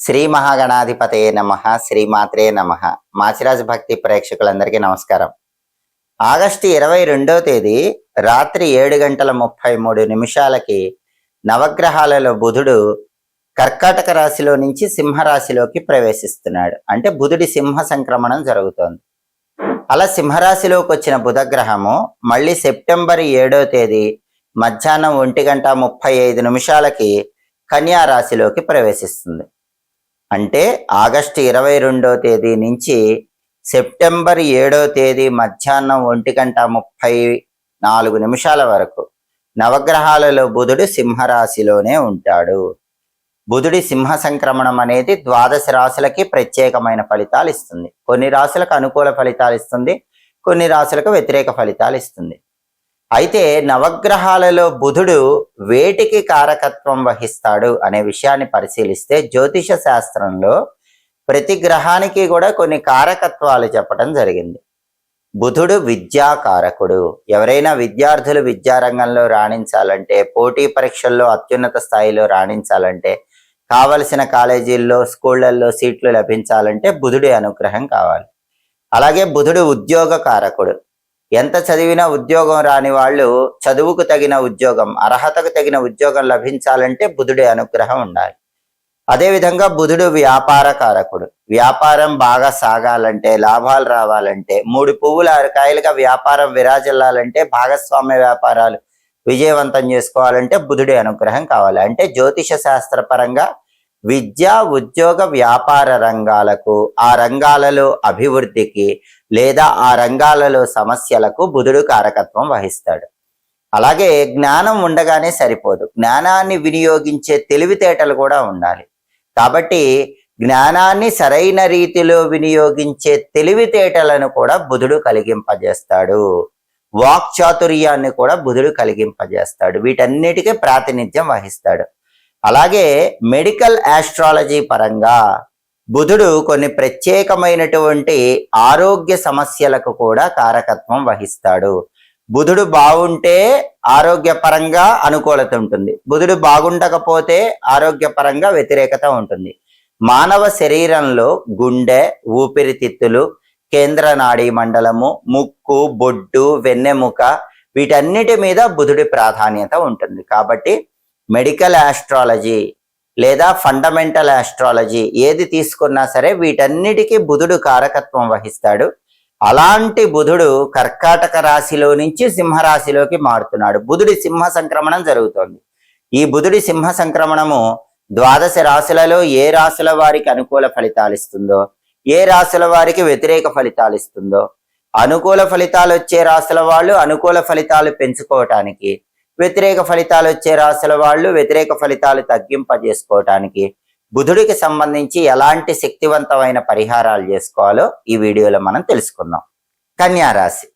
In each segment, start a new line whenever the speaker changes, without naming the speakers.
శ్రీ మహాగణాధిపతయే నమః. శ్రీమాత్రే నమః. మాచిరాజు భక్తి ప్రేక్షకులందరికీ నమస్కారం. ఆగస్టు 22వ తేదీ రాత్రి 7:33 నవగ్రహాలలో బుధుడు కర్కాటక రాశిలో నుంచి సింహరాశిలోకి ప్రవేశిస్తున్నాడు. అంటే బుధుడి సింహ సంక్రమణం జరుగుతోంది. అలా సింహరాశిలోకి వచ్చిన బుధగ్రహము మళ్ళీ సెప్టెంబర్ 7వ తేదీ మధ్యాహ్నం 1:35 కన్యా రాశిలోకి ప్రవేశిస్తుంది. అంటే ఆగస్టు 22వ తేదీ నుంచి సెప్టెంబర్ 7వ తేదీ మధ్యాహ్నం 1:34 వరకు నవగ్రహాలలో బుధుడు సింహరాశిలోనే ఉంటాడు. బుధుడి సింహ సంక్రమణం అనేది 12 రాశులకి ప్రత్యేకమైన ఫలితాలు ఇస్తుంది. కొన్ని రాశులకు అనుకూల ఫలితాలు ఇస్తుంది, కొన్ని రాశులకు వ్యతిరేక ఫలితాలు ఇస్తుంది. అయితే నవగ్రహాలలో బుధుడు వేటికి కారకత్వం వహిస్తాడు అనే విషయాన్ని పరిశీలిస్తే జ్యోతిష శాస్త్రంలో ప్రతి గ్రహానికి కూడా కొన్ని కారకత్వాలు చెప్పడం జరిగింది. బుధుడు విద్యాకారకుడు. ఎవరైనా విద్యార్థులు విద్యారంగంలో రాణించాలంటే, పోటీ పరీక్షల్లో అత్యున్నత స్థాయిలో రాణించాలంటే, కావలసిన కాలేజీల్లో స్కూళ్లలో సీట్లు లభించాలంటే బుధుడి అనుగ్రహం కావాలి. అలాగే బుధుడు ఉద్యోగ కారకుడు. ఎంత చదివినా ఉద్యోగం రాని వాళ్ళు చదువుకు తగిన ఉద్యోగం, అర్హతకు తగిన ఉద్యోగం లభించాలంటే బుధుడి అనుగ్రహం ఉండాలి. అదేవిధంగా బుధుడు వ్యాపార కారకుడు. వ్యాపారం బాగా సాగాలంటే, లాభాలు రావాలంటే, 3 పువ్వుల 6 కాయలుగా వ్యాపారం విరాజిల్లాలంటే, భాగస్వామ్య వ్యాపారాలు విజయవంతం చేసుకోవాలంటే బుధుడి అనుగ్రహం కావాలి. అంటే జ్యోతిష శాస్త్రపరంగా విద్య, ఉద్యోగ, వ్యాపార రంగాలకు, ఆ రంగాలలో అభివృద్ధికి లేదా ఆ రంగాలలో సమస్యలకు బుధుడు కారకత్వం వహిస్తాడు. అలాగే జ్ఞానం ఉండగానే సరిపోదు, జ్ఞానాన్ని వినియోగించే తెలివితేటలు కూడా ఉండాలి. కాబట్టి జ్ఞానాన్ని సరైన రీతిలో వినియోగించే తెలివితేటలను కూడా బుధుడు కలిగింపజేస్తాడు. వాక్చాతుర్యాన్ని కూడా బుధుడు కలిగింపజేస్తాడు. వీటన్నిటికీ ప్రాతినిధ్యం వహిస్తాడు. అలాగే మెడికల్ ఆస్ట్రాలజీ పరంగా బుధుడు కొన్ని ప్రత్యేకమైనటువంటి ఆరోగ్య సమస్యలకు కూడా కారకత్వం వహిస్తాడు. బుధుడు బాగుంటే ఆరోగ్యపరంగా అనుకూలత ఉంటుంది, బుధుడు బాగుండకపోతే ఆరోగ్యపరంగా వ్యతిరేకత ఉంటుంది. మానవ శరీరంలో గుండె, ఊపిరితిత్తులు, కేంద్ర నాడీ మండలము, ముక్కు, బొడ్డు, వెన్నెముక వీటన్నిటి మీద బుధుడి ప్రాధాన్యత ఉంటుంది. కాబట్టి మెడికల్ ఆస్ట్రాలజీ లేదా ఫండమెంటల్ ఆస్ట్రాలజీ ఏది తీసుకున్నా సరే వీటన్నిటికీ బుధుడు కారకత్వం వహిస్తాడు. అలాంటి బుధుడు కర్కాటక రాశిలో నుంచి సింహరాశిలోకి మారుతున్నాడు. బుధుడి సింహ సంక్రమణం జరుగుతోంది. ఈ బుధుడి సింహ సంక్రమణము 12 రాశులలో ఏ రాశుల వారికి అనుకూల ఫలితాలు ఇస్తుందో, ఏ రాశుల వారికి వ్యతిరేక ఫలితాలు ఇస్తుందో, అనుకూల ఫలితాలు వచ్చే రాశుల వాళ్ళు అనుకూల ఫలితాలు పెంచుకోవటానికి, వ్యతిరేక ఫలితాలు వచ్చే రాశుల వాళ్ళు వ్యతిరేక ఫలితాలు తగ్గింపజేసుకోవటానికి బుధుడికి సంబంధించి ఎలాంటి శక్తివంతమైన పరిహారాలు చేసుకోవాలో ఈ వీడియోలో మనం తెలుసుకుందాం. కన్యారాశి.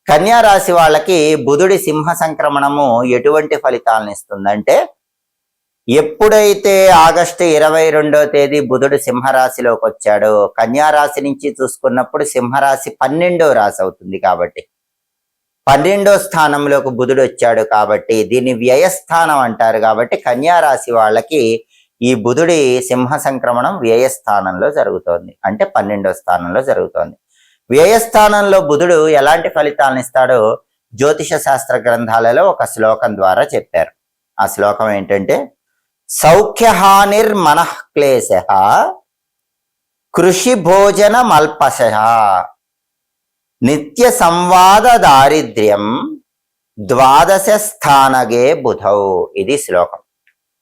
కన్యారాశి వాళ్ళకి బుధుడి సింహ సంక్రమణము ఎటువంటి ఫలితాలను ఇస్తుందంటే, ఎప్పుడైతే ఆగస్టు 22వ తేదీ బుధుడు సింహరాశిలోకి వచ్చాడో, కన్యారాశి నుంచి చూసుకున్నప్పుడు సింహరాశి 12వ రాశి అవుతుంది. కాబట్టి 12వ స్థానంలోకి బుధుడు వచ్చాడు కాబట్టి దీన్ని వ్యయస్థానం అంటారు. కాబట్టి కన్యారాశి వాళ్ళకి ఈ బుధుడి సింహ సంక్రమణం వ్యయస్థానంలో జరుగుతోంది. అంటే 12వ స్థానంలో జరుగుతోంది. వ్యయస్థానంలో బుధుడు ఎలాంటి ఫలితాలను ఇస్తాడో జ్యోతిష శాస్త్ర గ్రంథాలలో ఒక శ్లోకం ద్వారా చెప్పారు. ఆ శ్లోకం ఏంటంటే, సౌఖ్యహానిర్మనః క్లేశః కృషి భోజన మల్పశః నిత్య సంవాద దారిద్ర్యం 12 స్థానగే బుధౌ. ఇది శ్లోకం.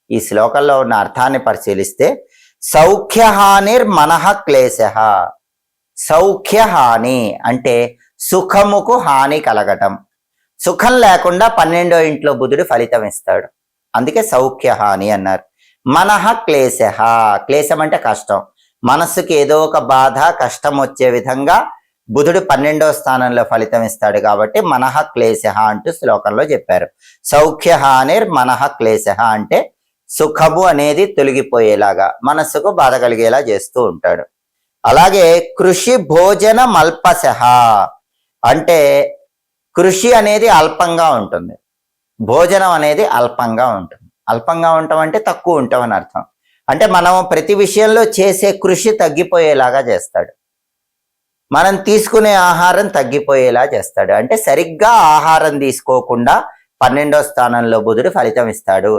ఈ శ్లోకంలో ఉన్న అర్థాన్ని పరిశీలిస్తే, సౌఖ్యహానిర్మనః క్లేశః. సౌఖ్యహాని అంటే సుఖముకు హాని కలగటం. సుఖం లేకుండా 12వ ఇంట్లో బుధుడు ఫలితం ఇస్తాడు. అందుకే సౌఖ్యహాని అన్నారు. మనః క్లేశః. క్లేశం అంటే కష్టం. మనస్సుకి ఏదో ఒక బాధ, కష్టం వచ్చే విధంగా బుధుడు 12వ స్థానంలో ఫలితం ఇస్తాడు. కాబట్టి మనః క్లేశః అంటూ శ్లోకంలో చెప్పారు. సౌఖ్యహానిర్ మనః క్లేశః అంటే సుఖము అనేది తొలగిపోయేలాగా, మనస్సుకు బాధ కలిగేలా చేస్తూ ఉంటాడు. అలాగే కృషి భోజన మల్పశః అంటే కృషి అనేది అల్పంగా ఉంటుంది, భోజనం అనేది అల్పంగా ఉంటుంది. అల్పంగా ఉండటం అంటే తక్కువ ఉంటాం అని అర్థం. అంటే మనం ప్రతి విషయంలో చేసే కృషి తగ్గిపోయేలాగా చేస్తాడు. మనం తీసుకునే ఆహారం తగ్గిపోయేలా చేస్తాడు. అంటే సరిగ్గా ఆహారం తీసుకోకుండా 12వ స్థానంలో బుధుడు ఫలితం ఇస్తాడు.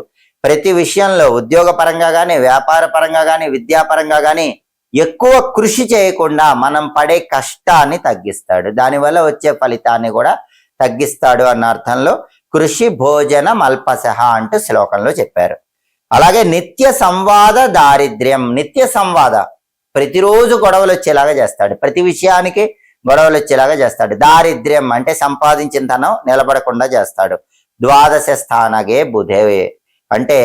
ప్రతి విషయంలో ఉద్యోగ పరంగా కానీ, వ్యాపార పరంగా కానీ, విద్యాపరంగా కానీ ఎక్కువ కృషి చేయకుండా మనం పడే కష్టాన్ని తగ్గిస్తాడు. దానివల్ల వచ్చే ఫలితాన్ని కూడా తగ్గిస్తాడు అన్న అర్థంలో కృషి భోజన మల్పసహ అంటూ శ్లోకంలో చెప్పారు. అలాగే నిత్య సంవాద దారిద్ర్యం, నిత్య సంవాద ప్రతిరోజు గొడవలు వచ్చేలాగా చేస్తాడు. ప్రతి విషయానికి గొడవలు వచ్చేలాగా చేస్తాడు. దారిద్ర్యం అంటే సంపాదించిన ధనం నిలబడకుండా చేస్తాడు. ద్వాదశ స్థానగే బుధే అంటే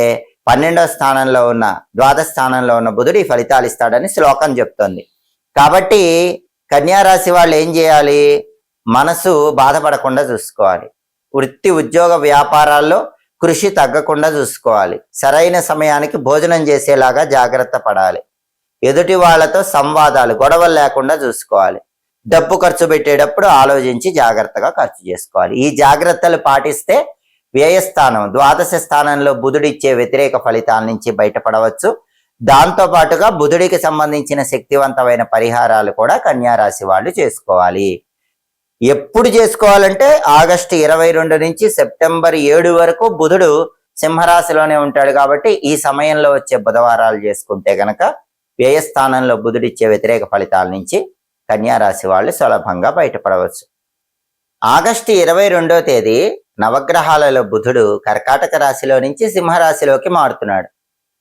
12వ స్థానంలో ఉన్న ద్వాదశ స్థానంలో ఉన్న బుధుడు ఈ ఫలితాలు ఇస్తాడని శ్లోకం చెప్తుంది. కాబట్టి కన్యారాశి వాళ్ళు ఏం చేయాలి? మనసు బాధపడకుండా చూసుకోవాలి. వృత్తి ఉద్యోగ వ్యాపారాల్లో కృషి తగ్గకుండా చూసుకోవాలి. సరైన సమయానికి భోజనం చేసేలాగా జాగ్రత్త పడాలి. ఎదుటి వాళ్ళతో సంవాదాలు గొడవలు లేకుండా చూసుకోవాలి. డబ్బు ఖర్చు పెట్టేటప్పుడు ఆలోచించి జాగ్రత్తగా ఖర్చు చేసుకోవాలి. ఈ జాగ్రత్తలు పాటిస్తే వ్యయస్థానం ద్వాదశ స్థానంలో బుధుడిచ్చే వ్యతిరేక ఫలితాల నుంచి బయటపడవచ్చు. దాంతో పాటుగా బుధుడికి సంబంధించిన శక్తివంతమైన పరిహారాలు కూడా కన్యారాశి వాళ్ళు చేసుకోవాలి. ఎప్పుడు చేసుకోవాలంటే ఆగస్టు 22 నుంచి సెప్టెంబర్ 7 వరకు బుధుడు సింహరాశిలోనే ఉంటాడు. కాబట్టి ఈ సమయంలో వచ్చే బుధవారాలు చేసుకుంటే గనక వ్యయస్థానంలో బుధుడిచ్చే వ్యతిరేక ఫలితాల నుంచి కన్యారాశి వాళ్ళు సులభంగా బయటపడవచ్చు. ఆగస్టు 22వ తేదీ నవగ్రహాలలో బుధుడు కర్కాటక రాశిలో నుంచి సింహరాశిలోకి మారుతున్నాడు.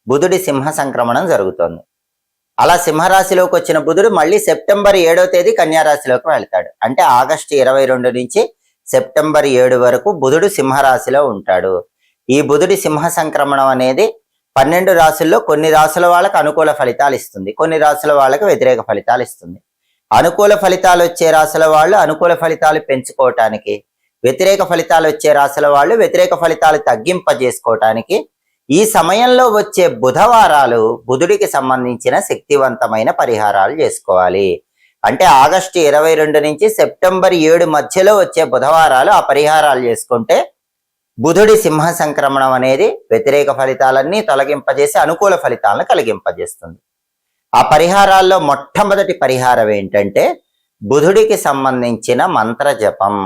బుధుడి సింహ సంక్రమణం జరుగుతోంది. అలా సింహరాశిలోకి వచ్చిన బుధుడు మళ్ళీ సెప్టెంబర్ 7వ తేదీ కన్యారాశిలోకి వెళ్తాడు. అంటే ఆగస్టు 22 నుంచి సెప్టెంబర్ 7 వరకు బుధుడు సింహరాశిలో ఉంటాడు. ఈ బుధుడి సింహ సంక్రమణం అనేది 12 రాశుల్లో కొన్ని రాశుల వాళ్ళకి అనుకూల ఫలితాలు ఇస్తుంది, కొన్ని రాశుల వాళ్ళకి వ్యతిరేక ఫలితాలు ఇస్తుంది. అనుకూల ఫలితాలు వచ్చే రాశుల వాళ్ళు అనుకూల ఫలితాలు పెంచుకోవటానికి, వ్యతిరేక ఫలితాలు వచ్చే రాశుల వాళ్ళు వ్యతిరేక ఫలితాలు తగ్గింపజేసుకోవటానికి ఈ సమయంలో వచ్చే బుధవారాలు బుధుడికి సంబంధించిన శక్తివంతమైన పరిహారాలు చేసుకోవాలి. అంటే ఆగస్టు 22 నుంచి సెప్టెంబర్ 7 మధ్యలో వచ్చే బుధవారాలు ఆ పరిహారాలు చేసుకుంటే బుధుడి సింహ సంక్రమణం అనేది వ్యతిరేక ఫలితాలన్నీ తొలగింపజేసి అనుకూల ఫలితాలను కలిగింపజేస్తుంది. ఆ పరిహారాల్లో మొట్టమొదటి పరిహారం ఏంటంటే బుధుడికి సంబంధించిన మంత్ర జపం.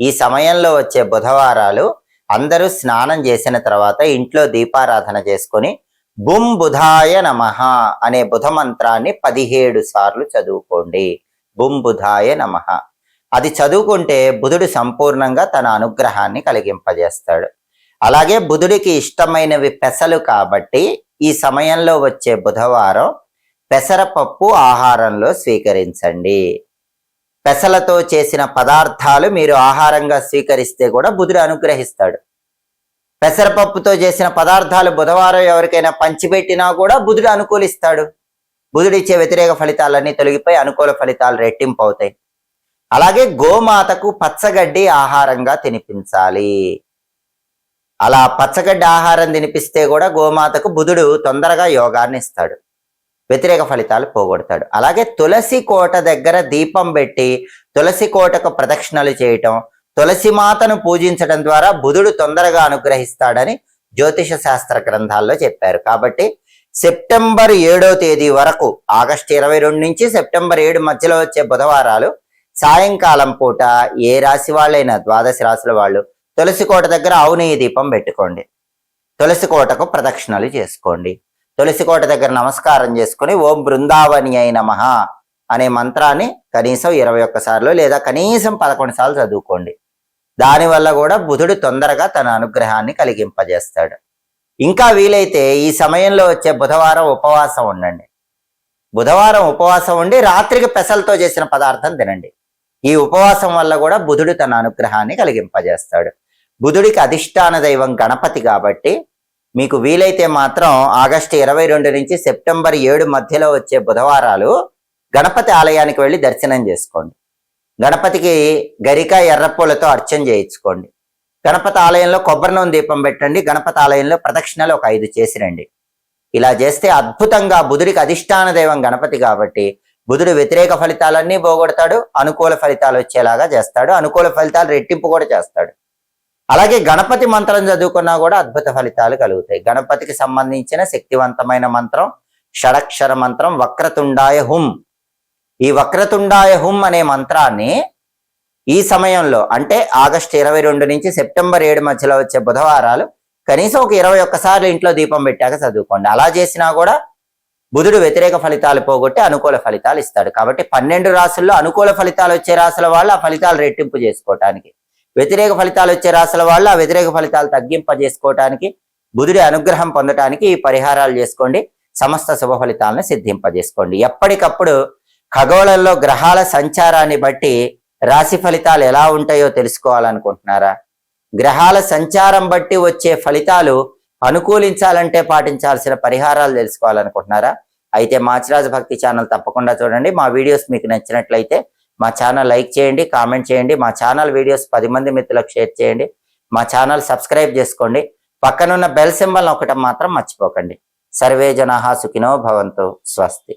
ఈ సమయంలో వచ్చే బుధవారాలు అందరూ స్నానం చేసిన తర్వాత ఇంట్లో దీపారాధన చేసుకొని బుం బుధాయ నమః అనే బుధ మంత్రాన్ని 17 సార్లు చదువుకోండి. బుం బుధాయ నమః. అది చదువుకుంటే బుధుడు సంపూర్ణంగా తన అనుగ్రహాన్ని కలిగింపజేస్తాడు. అలాగే బుధుడికి ఇష్టమైనవి పెసలు కాబట్టి ఈ సమయంలో వచ్చే బుధవారం పెసరపప్పు ఆహారంలో స్వీకరించండి. పెసలతో చేసిన పదార్థాలు మీరు ఆహారంగా స్వీకరిస్తే కూడా బుధుడు అనుగ్రహిస్తాడు. పెసరపప్పుతో చేసిన పదార్థాలు బుధవారం ఎవరికైనా పంచిపెట్టినా కూడా బుధుడు అనుకూలిస్తాడు. బుధుడిచ్చే వ్యతిరేక ఫలితాలన్నీ తొలగిపోయి అనుకూల ఫలితాలు రెట్టింపు అవుతాయి. అలాగే గోమాతకు పచ్చగడ్డి ఆహారంగా తినిపించాలి. అలా పచ్చగడ్డి ఆహారం తినిపిస్తే కూడా గోమాతకు బుధుడు తొందరగా యోగాన్ని ఇస్తాడు, వ్యతిరేక ఫలితాలు పోగొడతాడు. అలాగే తులసి కోట దగ్గర దీపం పెట్టి తులసి కోటకు ప్రదక్షిణలు చేయటం, తులసి మాతను పూజించడం ద్వారా బుధుడు తొందరగా అనుగ్రహిస్తాడని జ్యోతిష శాస్త్ర గ్రంథాల్లో చెప్పారు. కాబట్టి సెప్టెంబర్ 7వ తేదీ వరకు ఆగస్టు 22 నుంచి సెప్టెంబర్ 7 మధ్యలో వచ్చే బుధవారాలు సాయంకాలం పూట ఏ రాశి వాళ్ళైనా ద్వాదశ రాశుల వాళ్ళు తులసి కోట దగ్గర ఆవు నెయ్యి దీపం పెట్టుకోండి, తులసి కోటకు ప్రదక్షిణలు చేసుకోండి, తులసి కోట దగ్గర నమస్కారం చేసుకుని ఓం బృందావని అయి నమః అనే మంత్రాన్ని కనీసం 21 సార్లు లేదా కనీసం 11 సార్లు చదువుకోండి. దానివల్ల కూడా బుధుడు తొందరగా తన అనుగ్రహాన్ని కలిగింపజేస్తాడు. ఇంకా వీలైతే ఈ సమయంలో వచ్చే బుధవారం ఉపవాసం ఉండండి. బుధవారం ఉపవాసం ఉండి రాత్రికి పెసలతో చేసిన పదార్థం తినండి. ఈ ఉపవాసం వల్ల కూడా బుధుడు తన అనుగ్రహాన్ని కలిగింపజేస్తాడు. బుధుడికి అధిష్టాన దైవం గణపతి కాబట్టి మీకు వీలైతే మాత్రం ఆగస్టు 22 నుంచి సెప్టెంబర్ 7 మధ్యలో వచ్చే బుధవారాలు గణపతి ఆలయానికి వెళ్ళి దర్శనం చేసుకోండి. గణపతికి గరిక ఎర్రపూలతో అర్చన చేయించుకోండి. గణపతి ఆలయంలో కొబ్బరి నూనె దీపం పెట్టండి. గణపతి ఆలయంలో ప్రదక్షిణలు ఒక 5 చేసిరండి. ఇలా చేస్తే అద్భుతంగా బుధుడికి అధిష్టాన దైవం గణపతి కాబట్టి బుధుడు వ్యతిరేక ఫలితాలన్నీ పోగొడతాడు, అనుకూల ఫలితాలు వచ్చేలాగా చేస్తాడు, అనుకూల ఫలితాలు రెట్టింపు కూడా చేస్తాడు. అలాగే గణపతి మంత్రం చదువుకున్నా కూడా అద్భుత ఫలితాలు కలుగుతాయి. గణపతికి సంబంధించిన శక్తివంతమైన మంత్రం షడక్షర మంత్రం వక్రతుండాయ హుం. ఈ వక్రతుండాయ హుం అనే మంత్రాన్ని ఈ సమయంలో అంటే ఆగస్టు 22 నుంచి సెప్టెంబర్ 7 మధ్యలో వచ్చే బుధవారాలు కనీసం ఒక 21 సార్లు ఇంట్లో దీపం పెట్టాక చదువుకోండి. అలా చేసినా కూడా బుధుడు వ్యతిరేక ఫలితాలు పోగొట్టి అనుకూల ఫలితాలు ఇస్తాడు. కాబట్టి 12 రాసుల్లో అనుకూల ఫలితాలు వచ్చే రాసుల వాళ్ళు ఆ ఫలితాలు రెట్టింపు చేసుకోవటానికి, వ్యతిరేక ఫలితాలు వచ్చే రాసుల వాళ్ళు ఆ వ్యతిరేక ఫలితాలు తగ్గింపజేసుకోవటానికి, బుధుడి అనుగ్రహం పొందటానికి ఈ పరిహారాలు చేసుకోండి. సమస్త శుభ ఫలితాలను సిద్ధింపజేసుకోండి. ఎప్పటికప్పుడు ఖగోళంలో గ్రహాల సంచారాన్ని బట్టి రాశి ఫలితాలు ఎలా ఉంటాయో తెలుసుకోవాలనుకుంటున్నారా? గ్రహాల సంచారం బట్టి వచ్చే ఫలితాలు అనుకూలించాలంటే పాటించాల్సిన పరిహారాలు తెలుసుకోవాలనుకుంటున్నారా? అయితే మాచిరాజు భక్తి ఛానల్ తప్పకుండా చూడండి. మా వీడియోస్ మీకు నచ్చినట్లయితే మా ఛానల్ లైక్ చేయండి, కామెంట్ చేయండి. మా ఛానల్ వీడియోస్ 10 మంది మిత్రులకు షేర్ చేయండి. మా ఛానల్ సబ్స్క్రైబ్ చేసుకోండి. పక్కనున్న బెల్ సింబల్ నొక్కటం మాత్రం మర్చిపోకండి. సర్వే జనాః సుఖినో భవంతు. స్వస్తి.